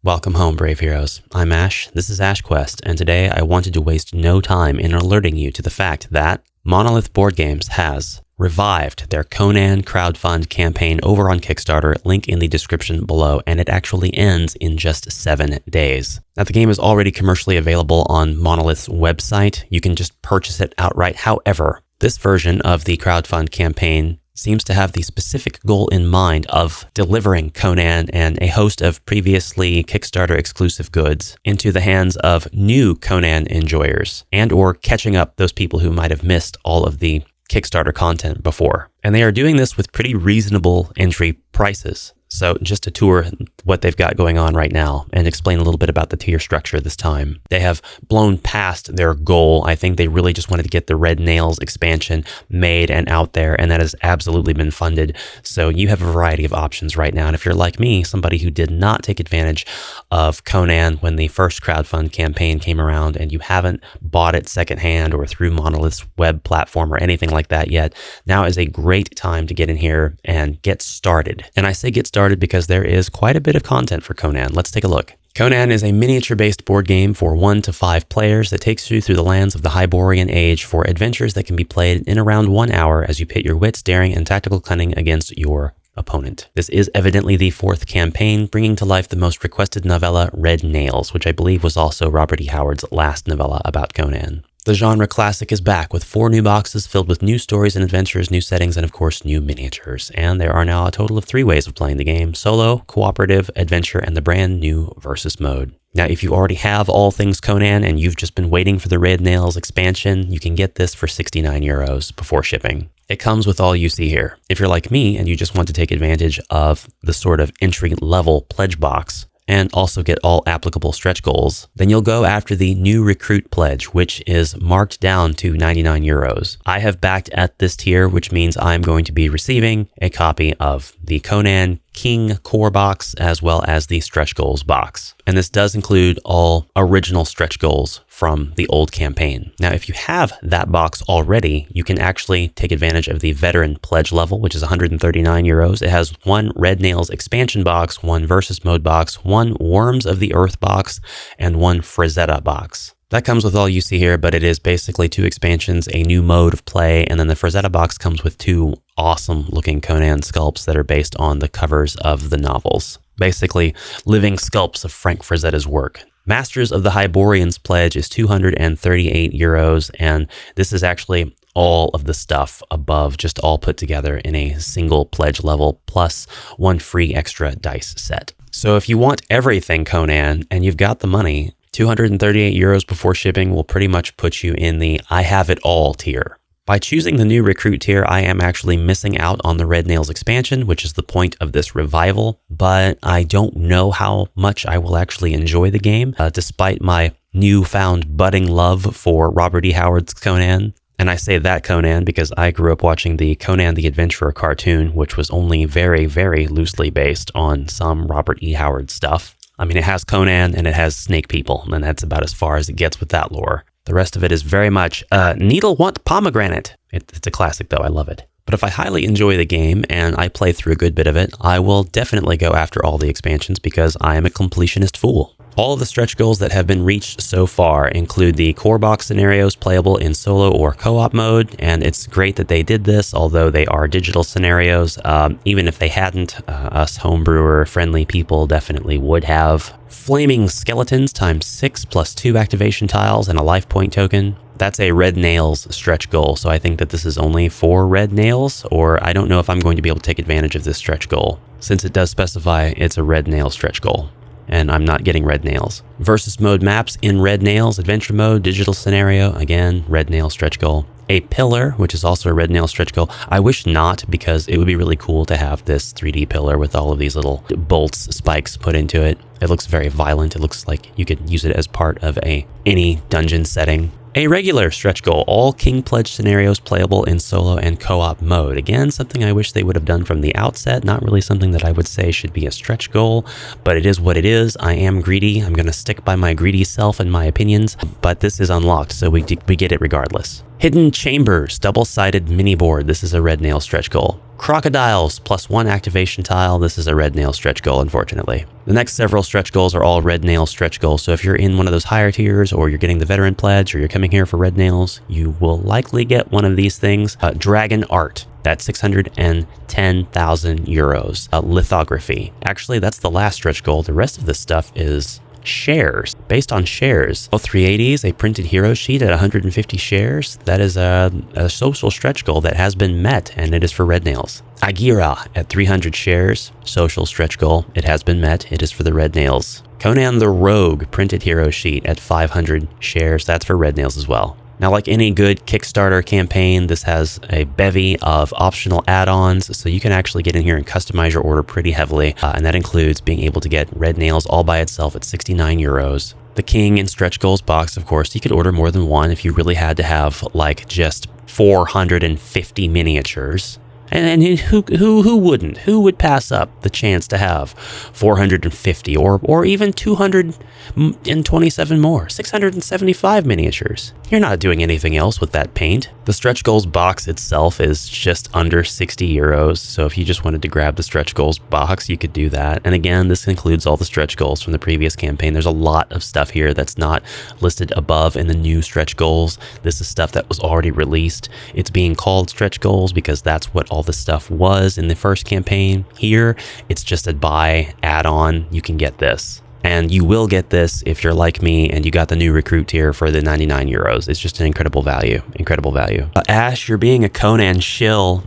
Welcome home, brave heroes. I'm Ash, this is AshQuest, and today I wanted to waste no time in alerting you to the fact that Monolith Board Games has revived their Conan crowdfund campaign over on Kickstarter, link in the description below, and it actually ends in just 7 days. Now, the game is already commercially available on Monolith's website. You can just purchase it outright. However, this version of the crowdfund campaign seems to have the specific goal in mind of delivering Conan and a host of previously Kickstarter exclusive goods into the hands of new Conan enjoyers and or catching up those people who might have missed all of the Kickstarter content before. And they are doing this with pretty reasonable entry prices. So just to tour what they've got going on right now and explain a little bit about the tier structure this time. They have blown past their goal. I think they really just wanted to get the Red Nails expansion made and out there, and that has absolutely been funded. So you have a variety of options right now. And if you're like me, somebody who did not take advantage of Conan when the first crowdfund campaign came around and you haven't bought it secondhand or through Monolith's web platform or anything like that yet, now is a great time to get in here and get started. And I say get started because there is quite a bit of content for Conan. Let's take a look. Conan is a miniature-based board game for 1 to 5 players that takes you through the lands of the Hyborian Age for adventures that can be played in around 1 hour as you pit your wits, daring, and tactical cunning against your opponent. This is evidently the 4th campaign, bringing to life the most requested novella, Red Nails, which I believe was also Robert E. Howard's last novella about Conan. The genre classic is back with 4 new boxes filled with new stories and adventures, new settings, and of course, new miniatures. And there are now a total of 3 ways of playing the game: solo, cooperative, adventure, and the brand new versus mode. Now, if you already have all things Conan and you've just been waiting for the Red Nails expansion, you can get this for 69 euros before shipping. It comes with all you see here. If you're like me and you just want to take advantage of the sort of entry-level pledge box, and also get all applicable stretch goals, then you'll go after the new recruit pledge, which is marked down to 99 euros. I have backed at this tier, which means I'm going to be receiving a copy of the Conan King core box as well as the stretch goals box. And this does include all original stretch goals from the old campaign. Now, if you have that box already, you can actually take advantage of the veteran pledge level, which is 139 euros. It has 1 Red Nails expansion box, 1 versus mode box, 1 Worms of the Earth box, and 1 Frazetta box. That comes with all you see here, but it is basically 2 expansions, a new mode of play, and then the Frazetta box comes with 2 awesome looking Conan sculpts that are based on the covers of the novels. Basically, living sculpts of Frank Frazetta's work. Masters of the Hyborians pledge is 238 euros, and this is actually all of the stuff above, just all put together in a single pledge level, plus 1 free extra dice set. So if you want everything Conan and you've got the money, 238 euros before shipping will pretty much put you in the I have it all tier. By choosing the new recruit tier, I am actually missing out on the Red Nails expansion, which is the point of this revival, but I don't know how much I will actually enjoy the game, despite my newfound budding love for Robert E. Howard's Conan. And I say that Conan because I grew up watching the Conan the Adventurer cartoon, which was only very, very loosely based on some Robert E. Howard stuff. I mean, it has Conan and it has snake people, and that's about as far as it gets with that lore. The rest of it is very much, needle want pomegranate. It's a classic though, I love it. But if I highly enjoy the game and I play through a good bit of it, I will definitely go after all the expansions because I am a completionist fool. All of the stretch goals that have been reached so far include the core box scenarios playable in solo or co-op mode, and it's great that they did this, although they are digital scenarios. Even if they hadn't, us homebrewer friendly people definitely would have. Flaming Skeletons times 6 plus 2 activation tiles and a life point token. That's a Red Nails stretch goal, so I think that this is only for Red Nails, or I don't know if I'm going to be able to take advantage of this stretch goal, since it does specify it's a Red Nail stretch goal, and I'm not getting Red Nails. Versus mode maps in Red Nails, adventure mode, digital scenario, again, Red Nail stretch goal. A pillar, which is also a Red Nail stretch goal. I wish not, because it would be really cool to have this 3D pillar with all of these little bolts, spikes put into it. It looks very violent. It looks like you could use it as part of any dungeon setting. A regular stretch goal, all King Pledge scenarios playable in solo and co-op mode. Again, something I wish they would have done from the outset. Not really something that I would say should be a stretch goal, but it is what it is. I am greedy. I'm going to stick by my greedy self and my opinions, but this is unlocked, so we get it regardless. Hidden Chambers, double-sided mini board. This is a Red Nail stretch goal. Crocodiles, +1 activation tile. This is a red nail stretch goal, unfortunately. The next several stretch goals are all red nail stretch goals. So if you're in one of those higher tiers, or you're getting the veteran pledge, or you're coming here for red nails, you will likely get one of these things. Dragon Art. That's 610,000 euros. Lithography. Actually, that's the last stretch goal. The rest of this stuff is shares, based on shares. 380s, a printed hero sheet at 150 shares. That is a social stretch goal that has been met, and it is for red nails. Agira at 300 shares, social stretch goal. It has been met. It is for the red nails. Conan the Rogue printed hero sheet at 500 shares. That's for red nails as well. Now, like any good Kickstarter campaign, this has a bevy of optional add-ons, so you can actually get in here and customize your order pretty heavily, and that includes being able to get red nails all by itself at 69 euros. The King and Stretch Goals box, of course, you could order more than one if you really had to have like just 450 miniatures. And who wouldn't? Who would pass up the chance to have 450 or even 227 more, 675 miniatures? You're not doing anything else with that paint. The Stretch Goals box itself is just under 60 euros. So if you just wanted to grab the Stretch Goals box, you could do that. And again, this includes all the stretch goals from the previous campaign. There's a lot of stuff here that's not listed above in the new stretch goals. This is stuff that was already released. It's being called stretch goals because that's what all the stuff was in the first campaign. Here, it's just a buy add-on. You can get this. And you will get this if you're like me and you got the new recruit tier for the 99 euros. It's just an incredible value. Incredible value. Ash, you're being a Conan shill.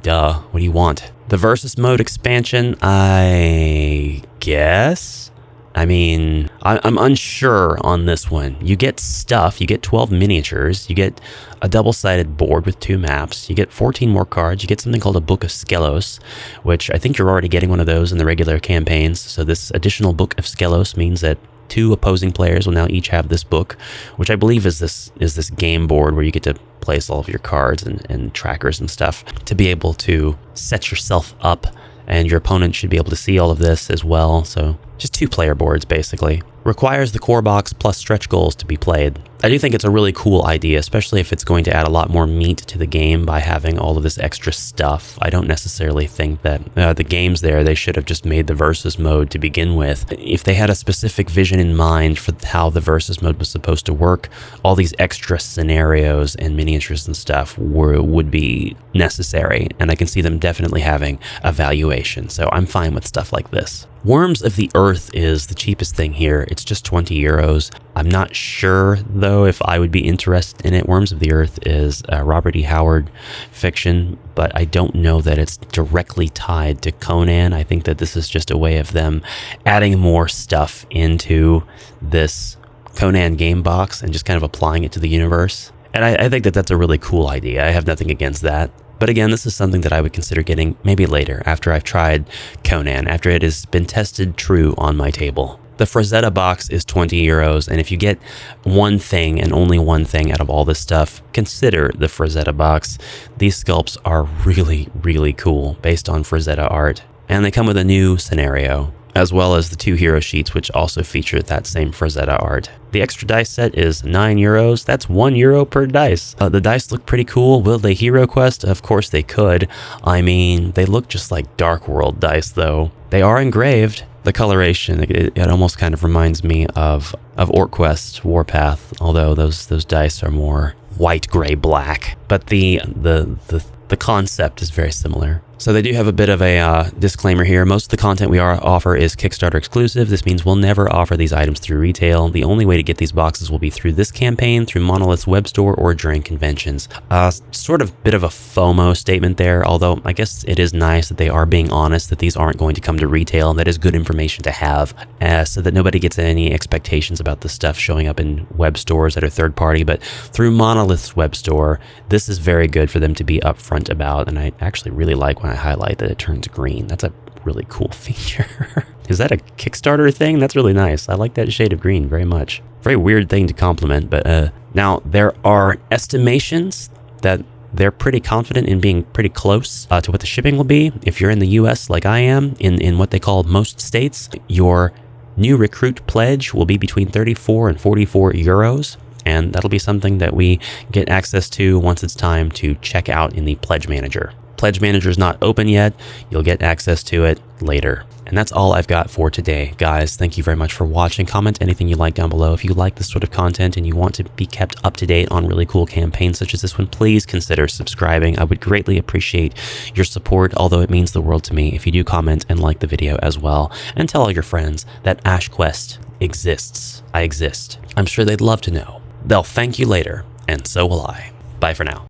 Duh, what do you want? The Versus Mode expansion, I guess? I mean, I'm unsure on this one. You get stuff, you get 12 miniatures, you get a double-sided board with 2 maps, you get 14 more cards, you get something called a Book of Skelos, which I think you're already getting one of those in the regular campaigns. So this additional Book of Skelos means that 2 opposing players will now each have this book, which I believe is this game board where you get to place all of your cards and trackers and stuff to be able to set yourself up, and your opponent should be able to see all of this as well. So just 2 player boards basically. Requires the core box plus stretch goals to be played. I do think it's a really cool idea, especially if it's going to add a lot more meat to the game by having all of this extra stuff. I don't necessarily think that the games there, they should have just made the versus mode to begin with. If they had a specific vision in mind for how the versus mode was supposed to work, all these extra scenarios and miniatures and stuff would be necessary, and I can see them definitely having a valuation. So I'm fine with stuff like this. Worms of the Earth is the cheapest thing here. It's just 20 euros. I'm not sure, though, if I would be interested in it. Worms of the Earth is a Robert E. Howard fiction, but I don't know that it's directly tied to Conan. I think that this is just a way of them adding more stuff into this Conan game box and just kind of applying it to the universe. And I think that that's a really cool idea. I have nothing against that. But again, this is something that I would consider getting maybe later, after I've tried Conan, after it has been tested true on my table. The Frazetta box is 20 euros, and if you get one thing and only one thing out of all this stuff, consider the Frazetta box. These sculpts are really, really cool based on Frazetta art, and they come with a new scenario, as well as the 2 hero sheets, which also feature that same Frazetta art. The extra dice set is 9 euros. That's 1 euro per dice. The dice look pretty cool. Will they hero quest? Of course they could. I mean, they look just like Dark World dice, though. They are engraved. The coloration, it almost kind of reminds me of OrcQuest Warpath, although those dice are more white, gray, black. But the concept is very similar. So they do have a bit of a disclaimer here. Most of the content we offer is Kickstarter exclusive. This means we'll never offer these items through retail. The only way to get these boxes will be through this campaign, through Monolith's web store, or during conventions. Sort of bit of a FOMO statement there, although I guess it is nice that they are being honest that these aren't going to come to retail. That is good information to have, so that nobody gets any expectations about the stuff showing up in web stores that are third party. But through Monolith's web store, this is very good for them to be upfront about, and I actually really like when I highlight that it turns green. That's a really cool feature. Is that a Kickstarter thing? That's really nice. I like that shade of green very much. Very weird thing to compliment, but now there are estimations that they're pretty confident in being pretty close to what the shipping will be. If you're in the US like I am, in what they call most states, your new recruit pledge will be between 34 and 44 euros. And that'll be something that we get access to once it's time to check out in the Pledge Manager. Pledge Manager is not open yet. You'll get access to it later. And that's all I've got for today. Guys, thank you very much for watching. Comment anything you like down below. If you like this sort of content and you want to be kept up to date on really cool campaigns such as this one, please consider subscribing. I would greatly appreciate your support, although it means the world to me if you do comment and like the video as well. And tell all your friends that Ash Quest exists. I exist. I'm sure they'd love to know. They'll thank you later, and so will I. Bye for now.